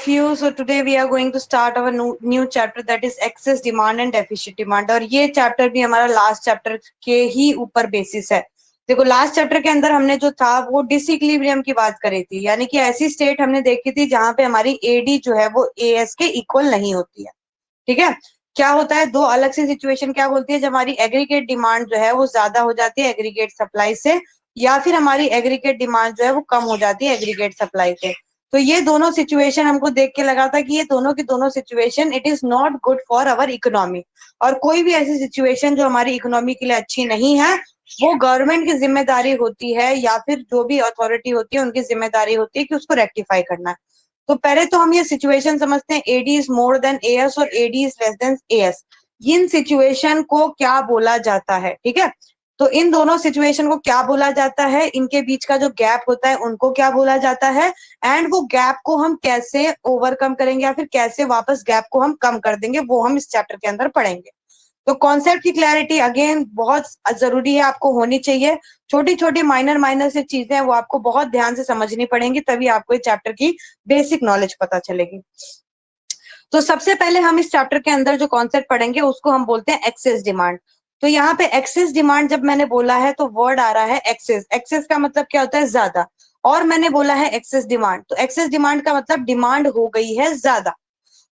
of you. So today we are going to start our new chapter, that is excess demand and deficit demand. और ये chapter भी हमारा last chapter के ही ऊपर basis है। देखो लास्ट चैप्टर के अंदर हमने जो था वो डिसइक्विलिब्रियम की बात करी थी, यानी कि ऐसी स्टेट हमने देखी थी जहां पे हमारी एडी जो है वो एएस के इक्वल नहीं होती है। ठीक है, क्या होता है, दो अलग सी सिचुएशन क्या बोलती है, जब हमारी एग्रीगेट डिमांड जो है वो ज्यादा हो जाती है एग्रीगेट सप्लाई से, या फिर हमारी एग्रीगेट डिमांड जो है वो कम हो जाती है एग्रीगेट सप्लाई से। तो ये दोनों सिचुएशन हमको देख के लगा था कि ये दोनों की दोनों situation it is not good for our economy, और कोई भी ऐसी सिचुएशन जो हमारी इकोनॉमी के लिए अच्छी नहीं है वो गवर्नमेंट की जिम्मेदारी होती है या फिर जो भी अथॉरिटी होती है उनकी जिम्मेदारी होती है कि उसको रेक्टिफाई करना है। तो पहले तो हम ये सिचुएशन समझते हैं, AD is more than AS और AD is less than AS. इन सिचुएशन को क्या बोला जाता है, ठीक है, तो इन दोनों सिचुएशन को क्या बोला जाता है, इनके बीच का जो गैप होता है उनको क्या बोला जाता है, एंड वो गैप को हम कैसे ओवरकम करेंगे या फिर कैसे वापस गैप को हम कम कर देंगे, वो हम इस चैप्टर के अंदर पढ़ेंगे। तो कॉन्सेप्ट की क्लैरिटी अगेन बहुत जरूरी है, आपको होनी चाहिए। छोटी छोटी माइनर से चीजें हैं वो आपको बहुत ध्यान से समझनी पड़ेंगी, तभी आपको इस चैप्टर की बेसिक नॉलेज पता चलेगी। तो सबसे पहले हम इस चैप्टर के अंदर जो कॉन्सेप्ट पढ़ेंगे उसको हम बोलते हैं एक्सेस डिमांड। तो यहाँ पे एक्सेस डिमांड जब मैंने बोला है तो वर्ड आ रहा है एक्सेस। एक्सेस का मतलब क्या होता है, ज्यादा, और मैंने बोला है एक्सेस डिमांड, तो एक्सेस डिमांड का मतलब डिमांड हो गई है ज्यादा।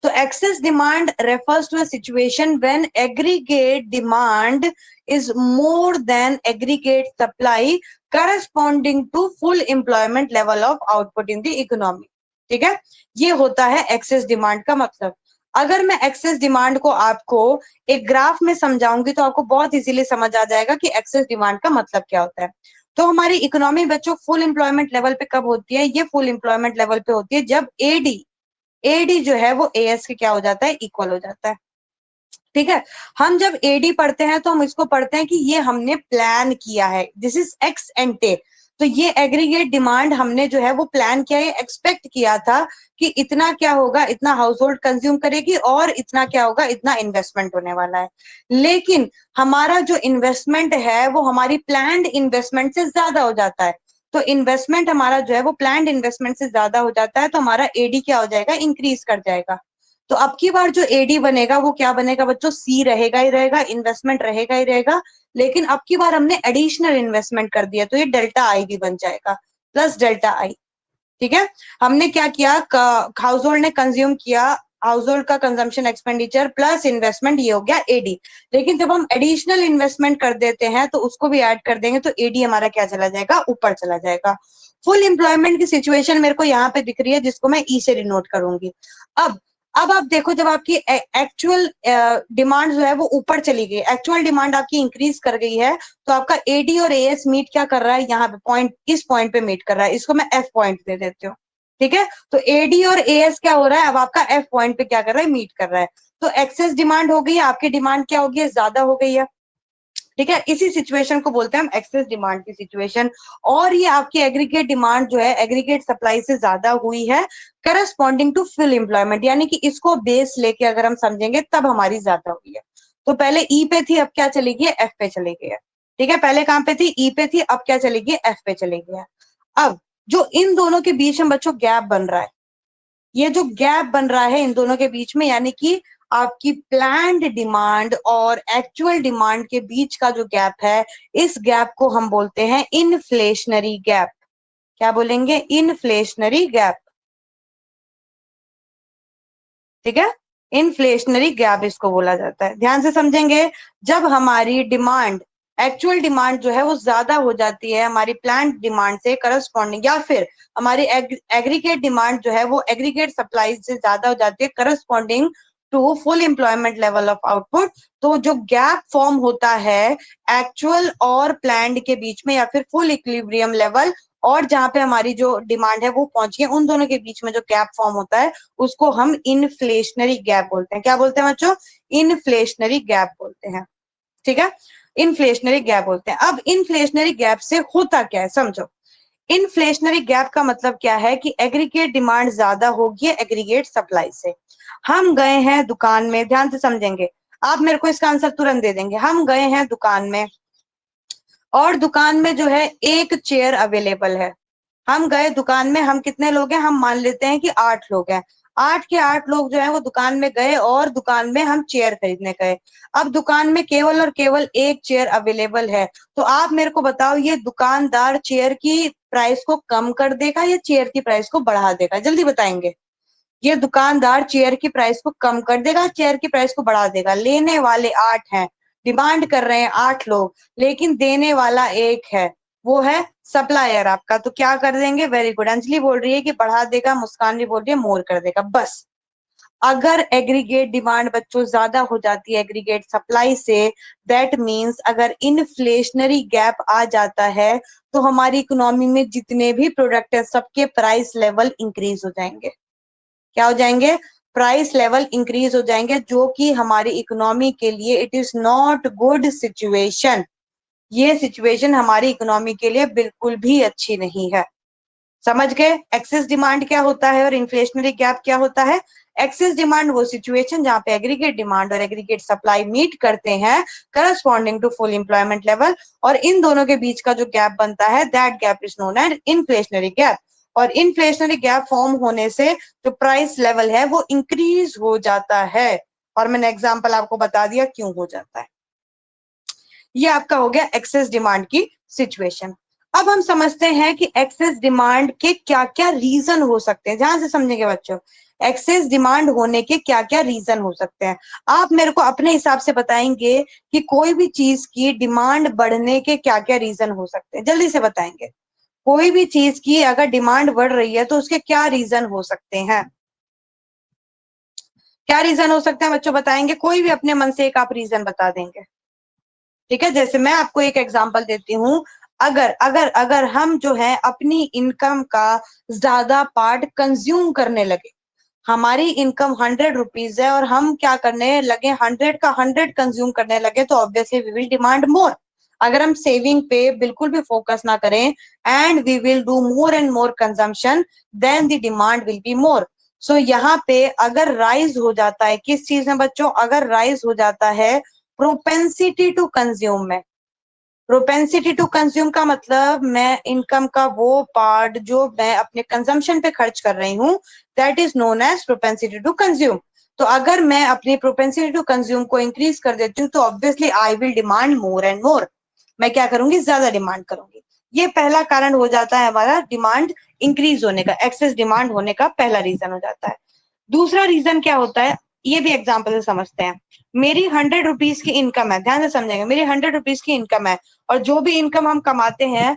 तो excess demand refers to a situation when aggregate demand is more than aggregate supply corresponding to full employment level of output in the economy। ठीक है, ये होता है excess demand का मतलब। अगर मैं excess demand को आपको एक ग्राफ में समझाऊंगी तो आपको बहुत इजीली समझ आ जाएगा कि excess demand का मतलब क्या होता है। तो हमारी इकोनॉमी बच्चों फुल एम्प्लॉयमेंट लेवल पे कब होती है, ये फुल एम्प्लॉयमेंट लेवल पे होती है जब एडी जो है वो एएस के क्या हो जाता है, इक्वल हो जाता है। ठीक है, हम जब एडी पढ़ते हैं तो हम इसको पढ़ते हैं कि ये हमने प्लान किया है, दिस इज एक्स एंटे। तो ये एग्रीगेट डिमांड हमने जो है वो प्लान किया है, एक्सपेक्ट किया था कि इतना क्या होगा, इतना हाउस होल्ड कंज्यूम करेगी और इतना क्या होगा, इतना इन्वेस्टमेंट होने वाला है। लेकिन हमारा जो इन्वेस्टमेंट है वो हमारी प्लान्ड इन्वेस्टमेंट से ज्यादा हो जाता है। तो इन्वेस्टमेंट हमारा जो है वो प्लान्ड इन्वेस्टमेंट से ज्यादा हो जाता है, तो हमारा एडी क्या हो जाएगा, इंक्रीज कर जाएगा। तो अब की बार जो एडी बनेगा वो क्या बनेगा बच्चों, सी रहेगा ही रहेगा, इन्वेस्टमेंट रहेगा ही रहेगा, लेकिन अब की बार हमने एडिशनल इन्वेस्टमेंट कर दिया तो ये डेल्टा आई भी बन जाएगा, प्लस डेल्टा आई। ठीक है, हमने क्या किया, हाउस होल्ड ने कंज्यूम किया, हाउस होल्ड का कंजम्पशन एक्सपेंडिचर प्लस इन्वेस्टमेंट, ये हो गया एडी। लेकिन जब हम एडिशनल इन्वेस्टमेंट कर देते हैं तो उसको भी ऐड कर देंगे तो एडी हमारा क्या चला जाएगा, ऊपर चला जाएगा। फुल एम्प्लॉयमेंट की सिचुएशन मेरे को यहाँ पे दिख रही है जिसको मैं ई से डिनोट करूंगी। अब आप देखो, जब आपकी एक्चुअल डिमांड जो है वो ऊपर चली गई, एक्चुअल डिमांड आपकी इंक्रीज कर गई है, तो आपका एडी और एएस मीट क्या कर रहा है, यहाँ पे पॉइंट, इस पॉइंट पे मीट कर रहा है, इसको मैं एफ पॉइंट दे देती हूँ। ठीक है, तो एडी और एएस क्या हो रहा है, अब आपका एफ पॉइंट पे क्या कर रहा है, मीट कर रहा है। तो एक्सेस डिमांड हो गई, आपकी डिमांड क्या हो गई है, ज्यादा हो गई है। ठीक है, इसी सिचुएशन को बोलते हैं हम एक्सेस डिमांड की सिचुएशन। और ये आपकी एग्रीगेट डिमांड जो है एग्रीगेट सप्लाई से ज्यादा हुई है करस्पॉन्डिंग टू फुल एम्प्लॉयमेंट, यानी कि इसको बेस लेके अगर हम समझेंगे तब हमारी ज्यादा हुई है। तो पहले ई पे थी, अब क्या चली गई है, एफ पे चली गई है। ठीक है, पहले कहां पे थी, ई पे थी, अब क्या चली गई, एफ पे चली गई है। अब जो इन दोनों के बीच में बच्चों गैप बन रहा है, ये जो गैप बन रहा है इन दोनों के बीच में, यानी कि आपकी प्लान्ड डिमांड और एक्चुअल डिमांड के बीच का जो गैप है, इस गैप को हम बोलते हैं इन्फ्लेशनरी गैप। क्या बोलेंगे, इन्फ्लेशनरी गैप। ठीक है, इन्फ्लेशनरी गैप इसको बोला जाता है। ध्यान से समझेंगे, जब हमारी डिमांड, एक्चुअल डिमांड जो है वो ज्यादा हो जाती है हमारी प्लान्ड डिमांड से करस्पॉन्डिंग, या फिर हमारी एग्रीगेट डिमांड जो है वो एग्रीगेट सप्लाई से ज्यादा हो जाती है corresponding to full employment level of output, तो जो गैप फॉर्म होता है एक्चुअल और प्लान्ड के बीच में, या फिर फुल इक्विलिब्रियम लेवल और जहां पे हमारी जो डिमांड है वो पहुंची है, उन दोनों के बीच में जो गैप फॉर्म होता है उसको हम इन्फ्लेशनरी गैप बोलते हैं। क्या बोलते हैं बच्चों, इन्फ्लेशनरी गैप बोलते हैं। ठीक है, इन्फ्लेशनरी गैप बोलते हैं। अब इन्फ्लेशनरी गैप से होता क्या है समझो। इन्फ्लेशनरी गैप का मतलब क्या है कि एग्रीगेट डिमांड ज्यादा होगी एग्रीगेट सप्लाई से। हम गए हैं दुकान में, ध्यान से समझेंगे, आप मेरे को इसका आंसर तुरंत दे देंगे। हम गए हैं दुकान में और दुकान में जो है एक चेयर अवेलेबल है। हम गए दुकान में, हम कितने लोग हैं, हम मान लेते हैं कि 8 लोग हैं। 8 के 8 लोग जो है वो दुकान में गए और दुकान में हम चेयर खरीदने गए। अब दुकान में केवल और केवल एक चेयर अवेलेबल है, तो आप मेरे को बताओ ये दुकानदार चेयर की प्राइस को कम कर देगा या चेयर की प्राइस को बढ़ा देगा? जल्दी बताएंगे। ये दुकानदार चेयर की प्राइस को कम कर देगा, चेयर की प्राइस को बढ़ा देगा। लेने वाले 8 हैं, डिमांड कर रहे हैं 8 लोग, लेकिन देने वाला एक है, वो है सप्लायर आपका। तो क्या कर देंगे? Very good. अंजलि बोल रही है कि बढ़ा देगा, मुस्कान भी बोल रही है मोर कर देगा। बस अगर एग्रीगेट डिमांड बच्चों ज्यादा हो जाती है एग्रीगेट सप्लाई से, दैट मीन्स अगर इन्फ्लेशनरी गैप आ जाता है तो हमारी इकोनॉमी में जितने भी प्रोडक्ट है सबके प्राइस लेवल इंक्रीज हो जाएंगे। क्या हो जाएंगे? प्राइस लेवल इंक्रीज हो जाएंगे, जो कि हमारी इकोनॉमी के लिए it is not good situation. ये सिचुएशन हमारी इकोनॉमी के लिए बिल्कुल भी अच्छी नहीं है। समझ गए? एक्सेस डिमांड क्या होता है और इन्फ्लेशनरी गैप क्या होता है? एक्सेस डिमांड वो सिचुएशन जहां पे एग्रीगेट डिमांड और एग्रीगेट सप्लाई मीट करते हैं corresponding to full employment level, और इन दोनों के बीच का जो गैप बनता है that gap is known as inflationary gap. और इन्फ्लेशनरी गैप फॉर्म होने से जो प्राइस लेवल है वो इंक्रीज हो जाता है, और मैंने एग्जांपल आपको बता दिया क्यों हो जाता है। ये आपका हो गया एक्सेस डिमांड की सिचुएशन। अब हम समझते हैं कि एक्सेस डिमांड के क्या क्या रीजन हो सकते हैं। ध्यान से समझेंगे बच्चों, एक्सेस डिमांड होने के क्या क्या रीजन हो सकते हैं। आप मेरे को अपने हिसाब से बताएंगे कि कोई भी चीज की डिमांड बढ़ने के क्या क्या रीजन हो सकते हैं। जल्दी से बताएंगे, कोई भी चीज की अगर डिमांड बढ़ रही है तो उसके क्या रीजन हो सकते हैं? क्या रीजन हो सकते हैं बच्चों? बताएंगे, कोई भी अपने मन से एक आप रीजन बता देंगे। ठीक है, जैसे मैं आपको एक एग्जांपल देती हूँ। अगर अगर अगर हम जो है अपनी इनकम का ज्यादा पार्ट कंज्यूम करने लगे, हमारी इनकम 100 रुपीज है और हम क्या करने लगे, 100 का 100 कंज्यूम करने लगे, तो obviously we will demand more. अगर हम सेविंग पे बिल्कुल भी फोकस ना करें and we will do more and more consumption, then the demand will be more. So यहाँ पे अगर राइज हो जाता है किस चीज में बच्चों? अगर राइज हो जाता है प्रोपेंसिटी टू कंज्यूम में। प्रोपेंसिटी टू कंज्यूम का मतलब मैं इनकम का वो पार्ट जो मैं अपने कंजम्पशन पे खर्च कर रही हूँ, that is known as propensity to consume. तो अगर मैं अपनी प्रोपेंसिटी टू कंज्यूम को इंक्रीज कर देती हूँ तो obviously I will demand more and more. मैं क्या करूंगी? ज्यादा डिमांड करूंगी। ये पहला कारण हो जाता है हमारा डिमांड इंक्रीज होने का, एक्सेस डिमांड होने का पहला रीजन हो जाता है। दूसरा रीजन क्या होता है, ये भी एग्जाम्पल से समझते हैं। मेरी 100 रुपीज की इनकम है, ध्यान से समझेंगे, मेरी 100 रुपीज की इनकम है, और जो भी इनकम हम कमाते हैं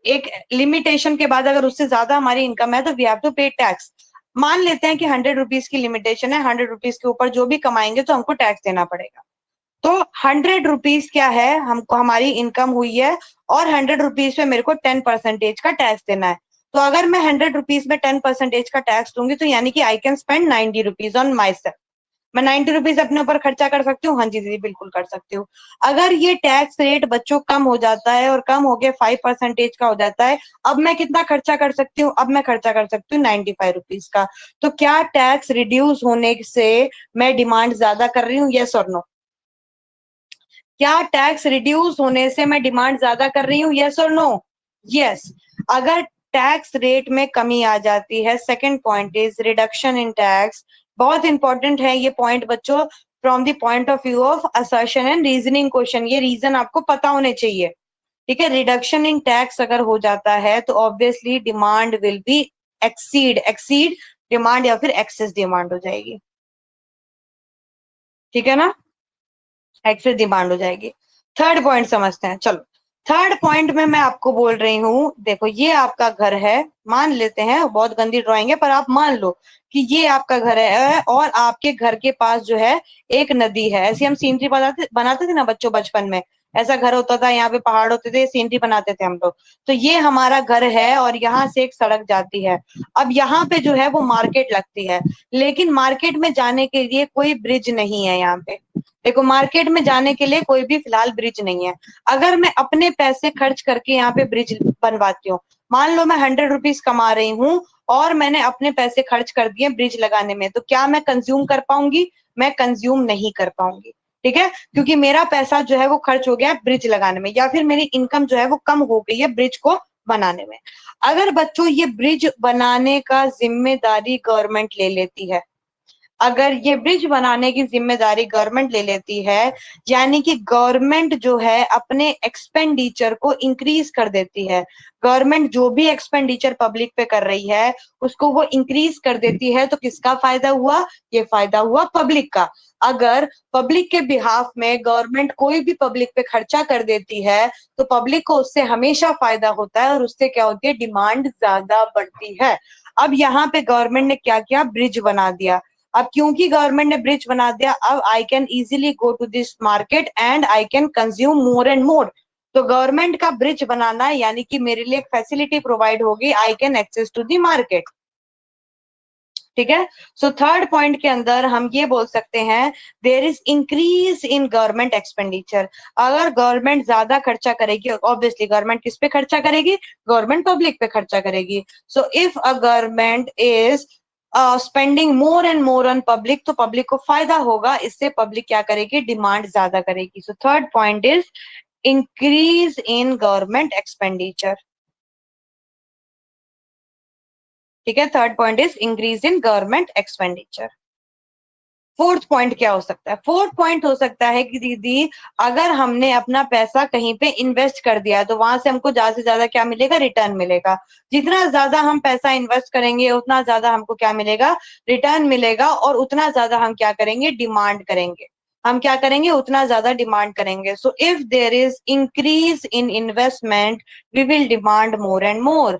एक लिमिटेशन के बाद अगर उससे ज्यादा हमारी इनकम है तो वी हैव टू पे टैक्स। मान लेते हैं कि 100 रुपीज की लिमिटेशन है, 100 रुपीज के ऊपर जो भी कमाएंगे तो हमको टैक्स देना पड़ेगा। तो 100 रुपीज क्या है, हमको हमारी इनकम हुई है और 100 रुपीज पे मेरे को 10% का टैक्स देना है। तो अगर मैं 100 रुपीज में 10% का टैक्स दूंगी तो यानी कि I can spend 90 rupees on my self. मैं 90 रुपीज अपने ऊपर खर्चा कर सकती हूँ? हाँ जी दीदी बिल्कुल कर सकती हूँ। अगर ये टैक्स रेट बच्चों कम हो जाता है और कम हो गया 5% का हो जाता है, अब मैं कितना खर्चा कर सकती हूँ? अब मैं खर्चा कर सकती हूँ 95 रुपीज का। तो क्या टैक्स रिड्यूस होने से मैं डिमांड ज्यादा कर रही हूँ? यस और नो? क्या टैक्स रिड्यूस होने से मैं डिमांड ज्यादा कर रही हूँ? यस और नो? यस। अगर टैक्स रेट में कमी आ जाती है, second point is reduction in tax. बहुत इंपॉर्टेंट है ये पॉइंट बच्चों, from the point of view of assertion and reasoning question. ये रीजन आपको पता होने चाहिए। ठीक है, रिडक्शन इन टैक्स अगर हो जाता है तो obviously demand will be exceed exceed demand, या फिर एक्सेस डिमांड हो जाएगी। ठीक है ना, एक्सेस डिमांड हो जाएगी। थर्ड पॉइंट समझते हैं, चलो। थर्ड पॉइंट में मैं आपको बोल रही हूँ, देखो ये आपका घर है, मान लेते हैं, बहुत गंदी ड्राइंग है पर आप मान लो कि ये आपका घर है और आपके घर के पास जो है एक नदी है। ऐसी हम सीनरी बनाते बनाते थे ना बच्चों बचपन में, ऐसा घर होता था, यहाँ पे पहाड़ होते थे, सीनरी बनाते थे हम लोग। तो ये हमारा घर है और यहाँ से एक सड़क जाती है। अब यहाँ पे जो है वो मार्केट लगती है, लेकिन मार्केट में जाने के लिए कोई ब्रिज नहीं है यहाँ पे। देखो मार्केट में जाने के लिए कोई भी फिलहाल ब्रिज नहीं है। अगर मैं अपने पैसे खर्च करके यहाँ पे ब्रिज बनवाती हूँ, मान लो मैं 100 रुपीज कमा रही हूँ और मैंने अपने पैसे खर्च कर दिए ब्रिज लगाने में, तो क्या मैं कंज्यूम कर पाऊंगी? मैं कंज्यूम नहीं कर पाऊंगी। ठीक है, क्योंकि मेरा पैसा जो है वो खर्च हो गया ब्रिज लगाने में, या फिर मेरी इनकम जो है वो कम हो गई है ब्रिज को बनाने में। अगर बच्चों ये ब्रिज बनाने का जिम्मेदारी गवर्नमेंट ले लेती है, अगर ये ब्रिज बनाने की जिम्मेदारी गवर्नमेंट ले लेती है, यानी कि गवर्नमेंट जो है अपने एक्सपेंडिचर को इंक्रीज कर देती है, गवर्नमेंट जो भी एक्सपेंडिचर पब्लिक पे कर रही है उसको वो इंक्रीज कर देती है, तो किसका फायदा हुआ? ये फायदा हुआ पब्लिक का। अगर पब्लिक के बिहाफ में गवर्नमेंट कोई भी पब्लिक पे खर्चा कर देती है तो पब्लिक को उससे हमेशा फायदा होता है और उससे क्या होती है? डिमांड ज्यादा बढ़ती है। अब यहाँ पे गवर्नमेंट ने क्या किया? ब्रिज बना दिया। अब क्योंकि गवर्नमेंट ने ब्रिज बना दिया, अब I can easily go to this market and I can consume more and more. तो गवर्नमेंट का ब्रिज बनाना है यानी कि मेरे लिए एक फैसिलिटी प्रोवाइड होगी, I can access to the market. ठीक है, सो थर्ड पॉइंट के अंदर हम ये बोल सकते हैं there is increase in government expenditure. अगर गवर्नमेंट ज्यादा खर्चा करेगी, ऑब्वियसली गवर्नमेंट किस पे खर्चा करेगी? गवर्नमेंट पब्लिक पे खर्चा करेगी। So if a government is spending more and more on public, तो पब्लिक को फायदा होगा, इससे पब्लिक क्या करेगी? डिमांड ज्यादा करेगी। So third point is increase in government expenditure. ठीक है, third point is increase in government expenditure. Fourth point क्या हो सकता है? फोर्थ पॉइंट हो सकता है कि दीदी अगर हमने अपना पैसा कहीं पे इन्वेस्ट कर दिया तो वहां से हमको ज्यादा से ज्यादा क्या मिलेगा? रिटर्न मिलेगा। जितना ज्यादा हम पैसा इन्वेस्ट करेंगे उतना ज्यादा हमको क्या मिलेगा? रिटर्न मिलेगा। और उतना ज्यादा हम क्या करेंगे? डिमांड करेंगे। हम क्या करेंगे? उतना ज्यादा डिमांड करेंगे। So if there is increase in investment we will demand more and more.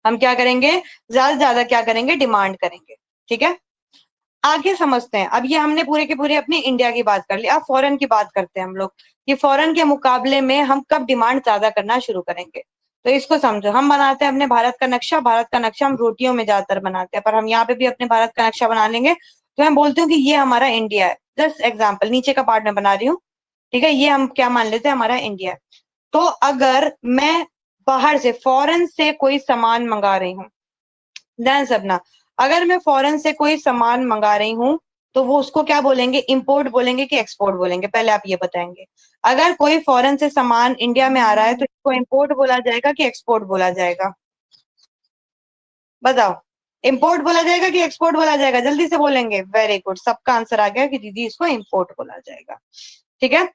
हम क्या करेंगे? ज्यादा से ज्यादा क्या करेंगे? डिमांड करेंगे। ठीक है, आगे समझते हैं। अब ये हमने पूरे के पूरे अपने इंडिया की बात कर ली, अब फॉरेन की बात करते हैं हम लोग कि फॉरेन के मुकाबले में हम कब डिमांड ज्यादा करना शुरू करेंगे। तो इसको समझो, हम बनाते हैं अपने भारत का नक्शा। भारत का नक्शा हम रोटियों में ज्यादातर बनाते हैं, पर हम यहाँ पे भी अपने भारत का नक्शा बना लेंगे। तो मैं बोलती हूँ कि ये हमारा इंडिया है। जस्ट एग्जाम्पल, नीचे का पार्ट में बना रही हूँ। ठीक है, ये हम क्या मान लेते हैं? हमारा इंडिया है। तो अगर मैं बाहर से फॉरेन से कोई सामान मंगा रही हूँ, ध्यान से अपना, अगर मैं फॉरेन से कोई सामान मंगा रही हूँ तो वो उसको क्या बोलेंगे? इंपोर्ट बोलेंगे कि एक्सपोर्ट बोलेंगे? पहले आप ये बताएंगे। अगर कोई फॉरेन से सामान इंडिया में आ रहा है तो इसको इंपोर्ट बोला जाएगा कि एक्सपोर्ट बोला जाएगा? बताओ, इंपोर्ट बोला जाएगा कि एक्सपोर्ट बोला जाएगा? जल्दी से बोलेंगे। वेरी गुड, सबका आंसर आ गया कि दीदी इसको इंपोर्ट बोला जाएगा। ठीक है,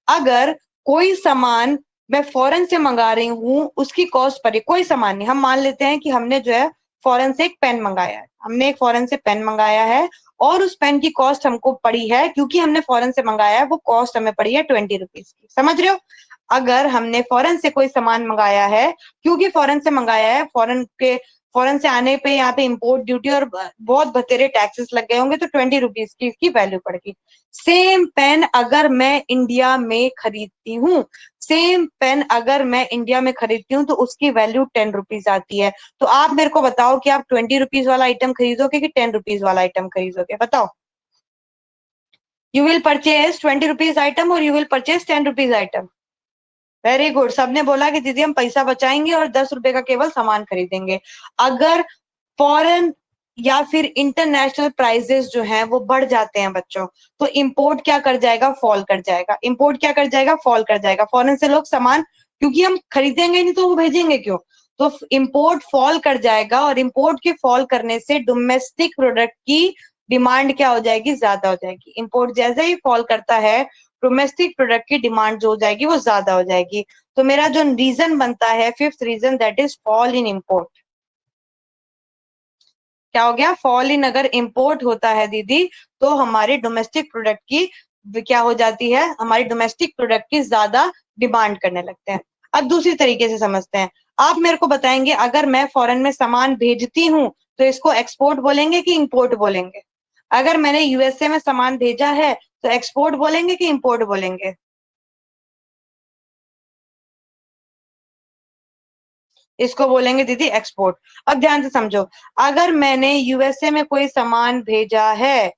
अगर कोई सामान मैं फॉरेन से मंगा रही हूँ, उसकी कॉस्ट पड़ी, कोई सामान नहीं, हम मान लेते हैं कि हमने जो है फॉरेन से एक पेन मंगाया है, हमने एक फॉरेन से पेन मंगाया है और उस पेन की कॉस्ट हमको पड़ी है, क्योंकि हमने फॉरेन से मंगाया है, वो कॉस्ट हमें पड़ी है 20 रुपीज की। समझ रहे हो? अगर हमने फॉरेन से कोई सामान मंगाया है, क्योंकि फॉरेन से मंगाया है, फॉरेन से आने पे यहाँ पे इंपोर्ट ड्यूटी और बहुत बतेरे टैक्सेस लग गए होंगे, तो 20 रुपीज की इसकी वैल्यू पड़ेगी। सेम पेन अगर मैं इंडिया में खरीदती हूँ, सेम पेन अगर मैं इंडिया में खरीदती हूँ तो उसकी वैल्यू 10 रुपीज आती है। तो आप मेरे को बताओ कि आप 20 रुपीज वाला आइटम खरीदोगे कि 10 रुपीज वाला आइटम खरीदोगे? बताओ। You will purchase 20 rupees item और you will purchase 10 rupees item. Very good, सबने बोला कि दीदी हम पैसा बचाएंगे और 10 रुपए का केवल सामान खरीदेंगे। अगर फॉरेन या फिर इंटरनेशनल प्राइजेस जो हैं वो बढ़ जाते हैं बच्चों, तो इंपोर्ट क्या कर जाएगा? फॉल कर जाएगा। इंपोर्ट क्या कर जाएगा? फॉल कर जाएगा। फॉरेन से लोग सामान, क्योंकि हम खरीदेंगे नहीं तो वो भेजेंगे क्यों? तो इंपोर्ट फॉल कर जाएगा और इंपोर्ट के फॉल करने से डोमेस्टिक प्रोडक्ट की डिमांड क्या हो जाएगी? ज्यादा हो जाएगी। इंपोर्ट जैसे ही फॉल करता है डोमेस्टिक प्रोडक्ट की डिमांड जो हो जाएगी वो ज्यादा हो जाएगी। तो मेरा जो रीजन बनता है, fifth reason, that is fall in import. क्या हो गया? फॉल इन अगर इंपोर्ट होता है दीदी तो हमारे डोमेस्टिक प्रोडक्ट की क्या हो जाती है? हमारी डोमेस्टिक प्रोडक्ट की ज्यादा डिमांड करने लगते हैं। अब दूसरी तरीके से समझते हैं। आप मेरे को बताएंगे, अगर मैं फॉरेन में सामान भेजती हूँ तो इसको एक्सपोर्ट बोलेंगे कि इंपोर्ट बोलेंगे? अगर मैंने यूएसए में सामान भेजा है तो एक्सपोर्ट बोलेंगे कि इंपोर्ट बोलेंगे? इसको बोलेंगे दीदी एक्सपोर्ट। अब ध्यान से समझो, अगर मैंने यूएसए में कोई सामान भेजा है,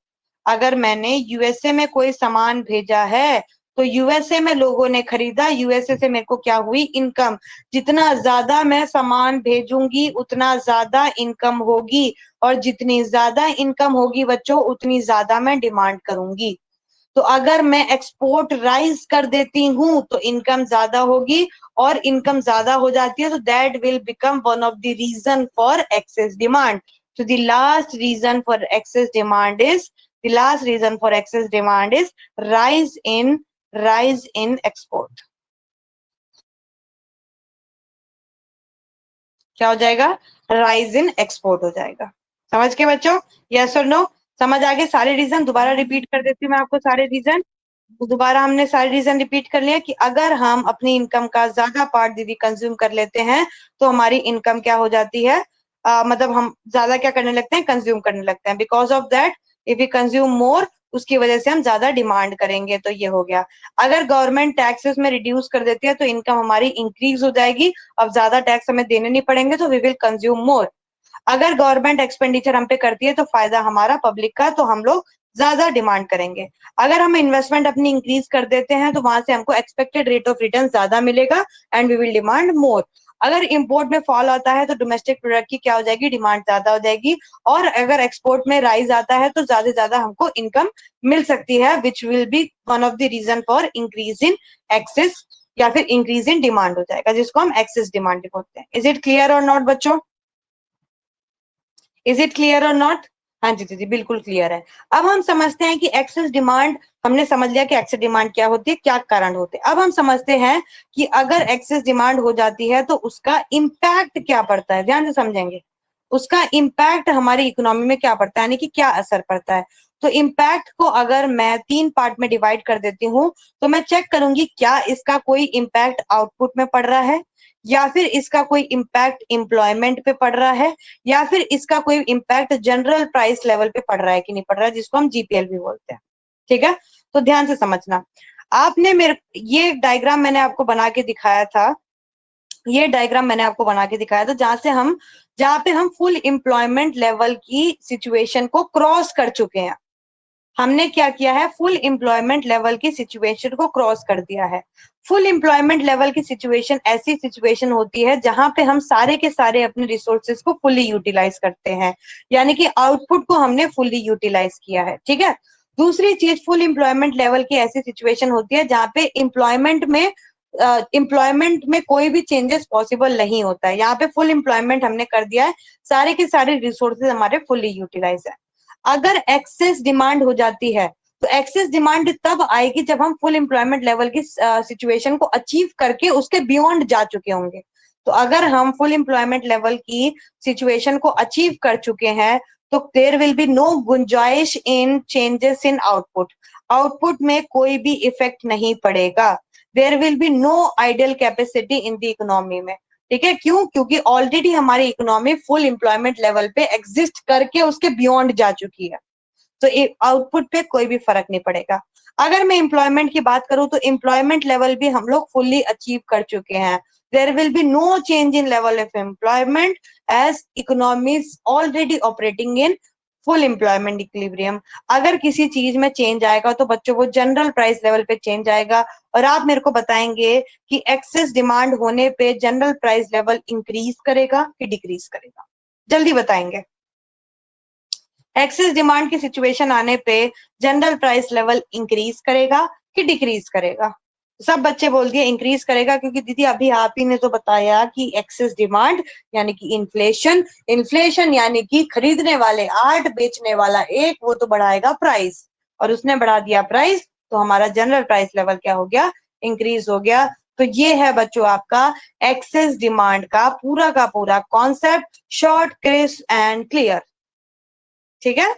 अगर मैंने यूएसए में कोई सामान भेजा है तो यूएसए में लोगों ने खरीदा, यूएसए से मेरे को क्या हुई? इनकम। जितना ज्यादा मैं सामान भेजूंगी उतना ज्यादा इनकम होगी, और जितनी ज्यादा इनकम होगी बच्चों उतनी ज्यादा मैं डिमांड करूंगी। तो अगर मैं एक्सपोर्ट राइज कर देती हूँ तो इनकम ज्यादा होगी, और इनकम ज्यादा हो जाती है तो that will become one of the reason for excess demand. So the last reason for excess demand is rise in export. क्या हो जाएगा? राइज इन एक्सपोर्ट हो जाएगा. समझ के बच्चों? यस और नो? समझ आ गए सारे रीजन? दोबारा रिपीट कर देती हूँ मैं आपको सारे रीजन. दोबारा हमने सारे रीजन रिपीट कर लिया कि अगर हम अपनी इनकम का ज्यादा पार्ट दीदी कंज्यूम कर लेते हैं तो हमारी इनकम क्या हो जाती है, मतलब हम ज्यादा क्या करने लगते हैं, कंज्यूम करने लगते हैं. Because of that if you consume more, उसकी वजह से हम ज्यादा डिमांड करेंगे. तो ये हो गया. अगर गवर्नमेंट टैक्सेस में रिड्यूस कर देती है तो इनकम हमारी इंक्रीज हो जाएगी, अब ज्यादा टैक्स हमें देने नहीं पड़ेंगे तो वी विल कंज्यूम मोर. अगर गवर्नमेंट एक्सपेंडिचर हम पे करती है तो फायदा हमारा पब्लिक का, तो हम लोग ज्यादा डिमांड करेंगे. अगर हम इन्वेस्टमेंट अपनी इंक्रीज कर देते हैं तो वहां से हमको एक्सपेक्टेड रेट ऑफ रिटर्न ज्यादा मिलेगा and we will demand more. अगर इंपोर्ट में फॉल आता है तो डोमेस्टिक प्रोडक्ट की क्या हो जाएगी, डिमांड ज्यादा हो जाएगी. और अगर एक्सपोर्ट में राइज आता है तो ज्यादा से ज्यादा हमको इनकम मिल सकती है, which will be one of the reason for increase in excess, या फिर इंक्रीज इन डिमांड हो जाएगा, जिसको हम एक्सेस डिमांड बोलते हैं. इज इट क्लियर और नॉट बच्चों? इज इट क्लियर और नॉट? हाँ जी दीदी बिल्कुल क्लियर है. अब हम समझते हैं कि एक्सेस डिमांड, हमने समझ लिया कि एक्सेस डिमांड क्या होती है, क्या कारण होते हैं. अब हम समझते हैं कि अगर एक्सेस डिमांड हो जाती है तो उसका इम्पैक्ट क्या पड़ता है. ध्यान से समझेंगे उसका इम्पैक्ट हमारी इकोनॉमी में क्या पड़ता है, यानी कि क्या असर पड़ता है. तो इम्पैक्ट को अगर मैं 3 पार्ट में डिवाइड कर देती हूँ तो मैं चेक करूंगी क्या इसका कोई इम्पैक्ट आउटपुट में पड़ रहा है, या फिर इसका कोई इम्पैक्ट एम्प्लॉयमेंट पे पड़ रहा है, या फिर इसका कोई इम्पैक्ट जनरल प्राइस लेवल पे पड़ रहा है कि नहीं पड़ रहा है, जिसको हम जीपीएल भी बोलते हैं. ठीक है, तो ध्यान से समझना. आपने मेरे ये डायग्राम मैंने आपको बना के दिखाया था, ये डायग्राम मैंने आपको बना के दिखाया था जहां पे हम फुल एम्प्लॉयमेंट लेवल की सिचुएशन को क्रॉस कर चुके हैं. हमने क्या किया है, फुल एम्प्लॉयमेंट लेवल की सिचुएशन को क्रॉस कर दिया है. फुल एम्प्लॉयमेंट लेवल की सिचुएशन ऐसी सिचुएशन होती है जहां पे हम सारे के सारे अपने रिसोर्सेज को फुल्ली यूटिलाइज करते हैं, यानी कि आउटपुट को हमने फुल्ली यूटिलाइज किया है. ठीक है. दूसरी चीज, फुल एम्प्लॉयमेंट लेवल की ऐसी सिचुएशन होती है जहां पे एम्प्लॉयमेंट में कोई भी चेंजेस पॉसिबल नहीं होता है. यहाँ पे फुल एम्प्लॉयमेंट हमने कर दिया है, सारे के सारे रिसोर्सेज हमारे फुल्ली यूटिलाइज है. अगर एक्सेस डिमांड हो जाती है तो एक्सेस डिमांड तब आएगी जब हम फुल एम्प्लॉयमेंट लेवल की सिचुएशन को अचीव करके उसके बियॉन्ड जा चुके होंगे. तो अगर हम फुल एम्प्लॉयमेंट लेवल की सिचुएशन को अचीव कर चुके हैं तो देयर विल बी नो गुंजाइश in changes in output. Output में कोई भी इफेक्ट नहीं पड़ेगा. There will be no ideal capacity in the economy में. ठीक है, क्यों? क्योंकि ऑलरेडी हमारी इकोनॉमी फुल एम्प्लॉयमेंट लेवल पे एग्जिस्ट करके उसके बियॉन्ड जा चुकी है, तो आउटपुट पे कोई भी फर्क नहीं पड़ेगा. अगर मैं एम्प्लॉयमेंट की बात करूं तो एम्प्लॉयमेंट लेवल भी हम लोग फुल्ली अचीव कर चुके हैं. There will be no change in level of employment as economy is already operating in full employment equilibrium. अगर किसी चीज में चेंज आएगा तो बच्चों वो जनरल प्राइस लेवल पे चेंज आएगा, और आप मेरे को बताएंगे कि एक्सेस डिमांड होने पे जनरल प्राइस लेवल इंक्रीज करेगा कि डिक्रीज करेगा. जल्दी बताएंगे. एक्सेस डिमांड की सिचुएशन आने पे जनरल प्राइस लेवल इंक्रीज करेगा कि डिक्रीज करेगा? सब बच्चे बोल दिए इंक्रीज करेगा, क्योंकि दीदी अभी आप ही ने तो बताया कि एक्सेस डिमांड यानी कि इन्फ्लेशन, इन्फ्लेशन यानी कि खरीदने वाले 8, बेचने वाला 1, वो तो बढ़ाएगा प्राइस, और उसने बढ़ा दिया प्राइस तो हमारा जनरल प्राइस लेवल क्या हो गया, इंक्रीज हो गया. तो ये है बच्चों आपका एक्सेस डिमांड का पूरा concept, short, crisp and clear. ठीक है,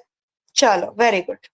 चलो वेरी गुड.